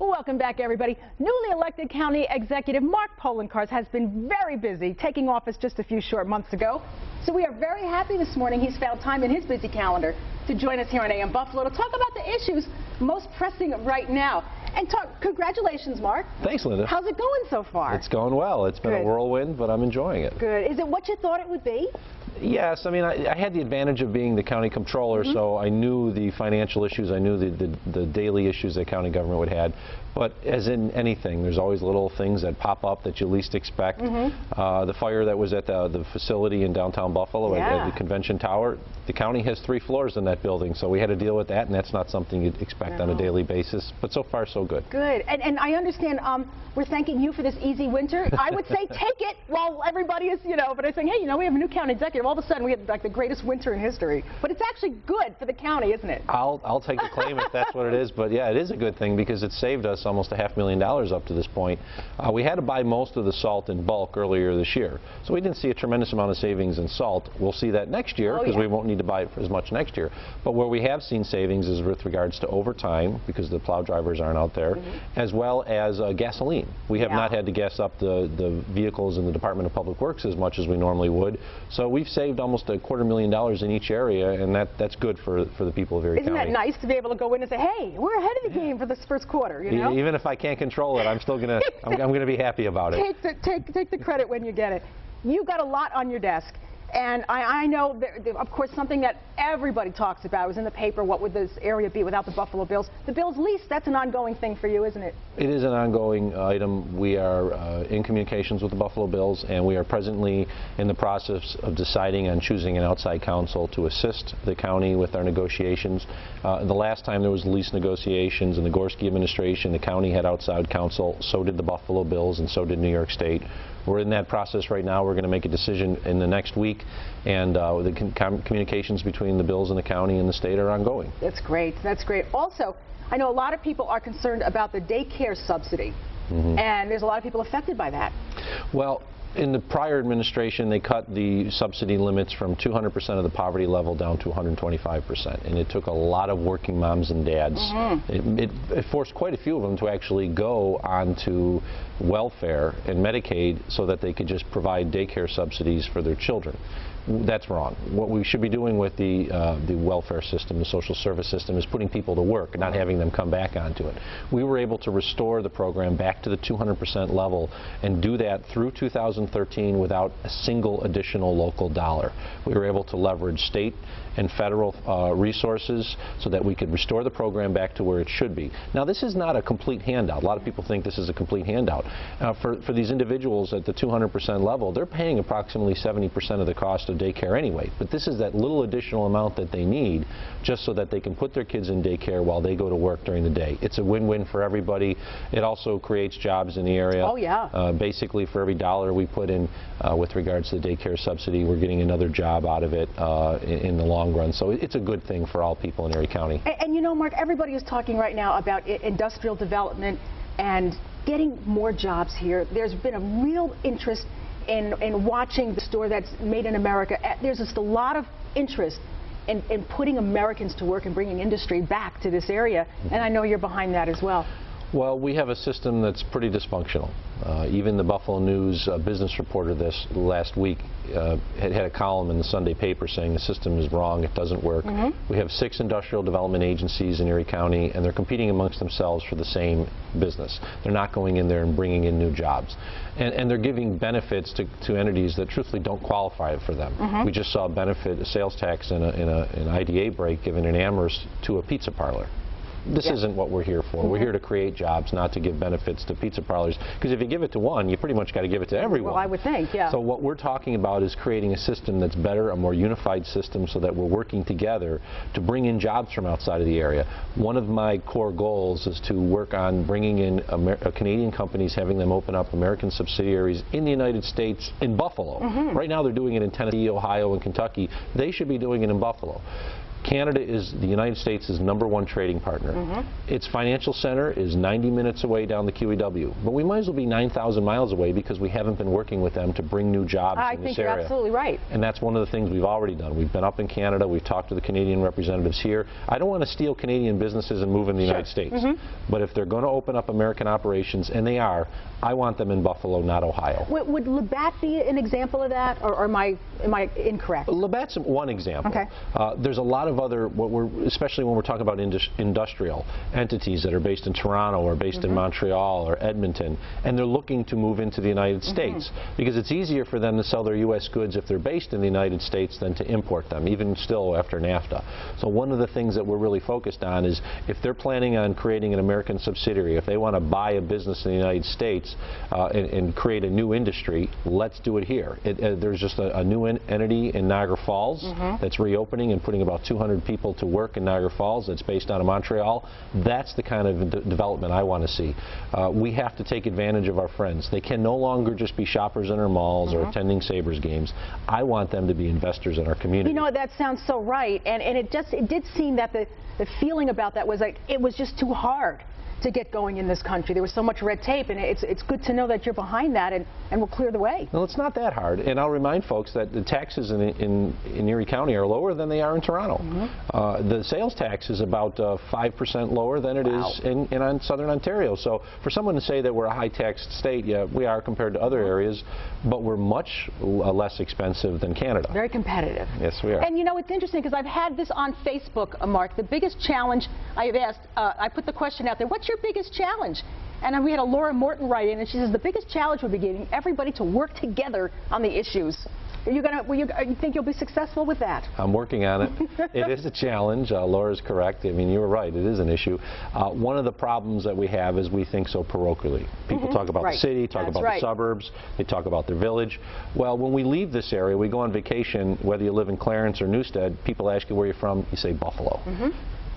Welcome back, everybody. Newly elected County Executive Mark Poloncarz has been very busy, taking office just a few short months ago. So we are very happy this morning he's found time in his busy calendar to join us here on AM Buffalo to talk about the issues most pressing right now. And congratulations, Mark. Thanks, Linda. How's it going so far? It's going well. It's been a whirlwind, but I'm enjoying it. Good. Is it what you thought it would be? Yes, I mean, I had the advantage of being the county comptroller, so I knew the financial issues, I knew the daily issues that county government would have. But as in anything, there's always little things that pop up that you least expect. The fire that was at the facility in downtown Buffalo at the convention tower, the county has 3 floors in that building, so we had to deal with that, and that's not something you'd expect on a daily basis. But so far, so good. Good. And I understand we're thanking you for this easy winter. I would say take it while everybody is, but I'm saying, hey, we have a new county executive. All of a sudden, we had like the greatest winter in history. But it's actually good for the county, isn't it? I'll take the claim if that's what it is. But yeah, it is a good thing because it saved us almost $500,000 up to this point. We had to buy most of the salt in bulk earlier this year, so we didn't see a tremendous amount of savings in salt. We'll see that next year because we won't need to buy it for as much next year. But where we have seen savings is with regards to overtime because the plow drivers aren't out there, as well as gasoline. We have not had to gas up the vehicles in the Department of Public Works as much as we normally would. So we've saved almost $250,000 in each area, and that's good for the people of Erie County. Isn't that nice to be able to go in and say, hey, we're ahead of the game for this first quarter, Even if I can't control it, I'm still gonna I'm gonna be happy about it. Take the credit when you get it. You've got a lot on your desk. And I know, of course, something that everybody talks about was in the paper, what would this area be without the Buffalo Bills? The Bills lease, that's an ongoing thing for you, isn't it? It is an ongoing item. We are in communications with the Buffalo Bills, and we are presently in the process of deciding on choosing an outside counsel to assist the county with our negotiations. The last time there was lease negotiations in the Gorski administration, the county had outside counsel, so did the Buffalo Bills, and so did New York State. We're in that process right now. We're going to make a decision in the next week, and the communications between the Bills and the county and the state are ongoing. That's great. That's great. Also, I know a lot of people are concerned about the daycare subsidy, and there's a lot of people affected by that. Well, in the prior administration, they cut the subsidy limits from 200% of the poverty level down to 125%, and it took a lot of working moms and dads. It forced quite a few of them to actually go onto welfare and Medicaid so that they could just provide daycare subsidies for their children. That's wrong. What we should be doing with the welfare system, the social service system, is putting people to work and not having them come back onto it. We were able to restore the program back to the 200% level and do that through 2013 without a single additional local dollar. We were able to leverage state and federal resources so that we could restore the program back to where it should be. Now, this is not a complete handout. A lot of people think this is a complete handout. For these individuals at the 200% level, they're paying approximately 70% of the cost of daycare anyway, but this is that little additional amount that they need just so that they can put their kids in daycare while they go to work during the day. It's a win-win for everybody. It also creates jobs in the area. Oh, yeah. Basically, for every dollar we put in with regards to the daycare subsidy, we're getting another job out of it in the long run. So it's a good thing for all people in Erie County. And Mark, everybody is talking right now about industrial development and getting more jobs here. There's been a real interest in watching the store that's made in America. There's just a lot of interest in putting Americans to work and bringing industry back to this area, and I know you're behind that as well. Well, we have a system that's pretty dysfunctional. Even the Buffalo News business reporter this last week had a column in the Sunday paper saying the system is wrong, it doesn't work. We have 6 industrial development agencies in Erie County, and they're competing amongst themselves for the same business. They're not going in there and bringing in new jobs. And they're giving benefits to entities that truthfully don't qualify for them. We just saw a sales tax in an IDA break given in Amherst to a pizza parlor. This isn't what we're here for. We're here to create jobs, not to give benefits to pizza parlors. Because if you give it to one, you pretty much got to give it to everyone. Well, I would think, yeah. So what we're talking about is creating a system that's better, a more unified system, so that we're working together to bring in jobs from outside of the area. One of my core goals is to work on bringing in Canadian companies, having them open up American subsidiaries in the United States, in Buffalo. Right now they're doing it in Tennessee, Ohio, and Kentucky. They should be doing it in Buffalo. Canada is the United States' #1 trading partner. Its financial center is 90 minutes away down the QEW, but we might as well be 9,000 miles away because we haven't been working with them to bring new jobs in this area. I think you're absolutely right. And that's one of the things we've already done. We've been up in Canada, we've talked to the Canadian representatives here. I don't want to steal Canadian businesses and move in the United States, but if they're going to open up American operations, and they are, I want them in Buffalo, not Ohio. Would Labatt be an example of that, or am I incorrect? Labatt's one example. Okay. There's a lot of other, especially when we're talking about industrial entities that are based in Toronto or based in Montreal or Edmonton, and they're looking to move into the United States because it's easier for them to sell their U.S. goods if they're based in the United States than to import them, even still after NAFTA. So one of the things that we're really focused on is if they're planning on creating an American subsidiary, if they want to buy a business in the United States and create a new industry, let's do it here. There's just a new entity in Niagara Falls that's reopening and putting about 200 people to work in Niagara Falls that's based out of Montreal. That's the kind of development I want to see. We have to take advantage of our friends. They can no longer just be shoppers in our malls or attending Sabres games. I want them to be investors in our community. You know, that sounds so right, and it did seem that the feeling about that was like it was just too hard to get going in this country. There was so much red tape, and it's good to know that you're behind that and will clear the way. Well, it's not that hard, and I'll remind folks that the taxes in Erie County are lower than they are in Toronto. The sales tax is about 5% lower than it is in Southern Ontario. So for someone to say that we're a high-taxed state, yeah, we are compared to other areas, but we're much less expensive than Canada. Very competitive. Yes, we are. And you know, it's interesting because I've had this on Facebook, Mark. The biggest challenge I've asked, I put the question out there, what's your biggest challenge? And we had a Laura Morton write in, and she says the biggest challenge would be getting everybody to work together on the issues. You think you'll be successful with that? I'm working on it. It is a challenge. Laura's correct. I mean, you were right. It is an issue. One of the problems that we have is we think so parochially. People talk about the city, talk about the suburbs, they talk about their village. Well, when we leave this area, we go on vacation, whether you live in Clarence or Newstead, people ask you where you're from, you say Buffalo.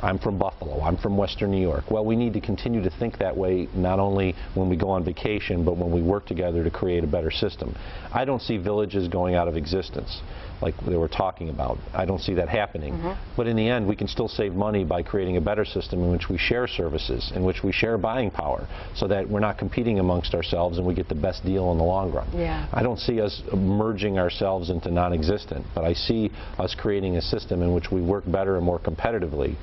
I'm from Buffalo, I'm from Western New York. Well, we need to continue to think that way, not only when we go on vacation, but when we work together to create a better system. I don't see villages going out of existence like they were talking about. I don't see that happening. But in the end, we can still save money by creating a better system in which we share services, in which we share buying power, so that we're not competing amongst ourselves and we get the best deal in the long run. I don't see us merging ourselves into non-existent, but I see us creating a system in which we work better and more competitively,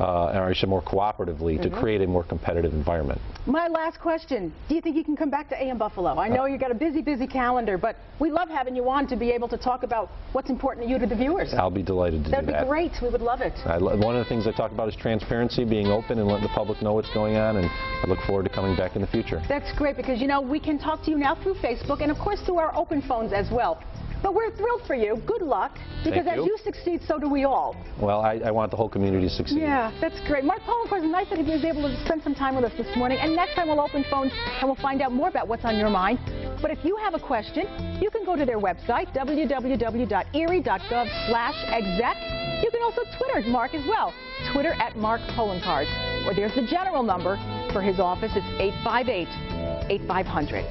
or I should more cooperatively, to create a more competitive environment. My last question, do you think you can come back to AM Buffalo? I know you've got a busy calendar, but we love having you on to be able to talk about what's important to you, to the viewers. I'll be delighted to do that. That'd be great. We would love it. One of the things I talk about is transparency, being open and letting the public know what's going on, and I look forward to coming back in the future. That's great, because you know, we can talk to you now through Facebook and of course through our open phones as well. But we're thrilled for you. Good luck, because as you succeed, so do we all. Well, I want the whole community to succeed. Yeah, that's great. Mark Poloncarz, nice that he was able to spend some time with us this morning. And next time we'll open phones and we'll find out more about what's on your mind. But if you have a question, you can go to their website, www.erie.gov/exec. You can also Twitter Mark as well. Twitter @Mark Poloncarz. Or there's the general number for his office. It's 858-8500.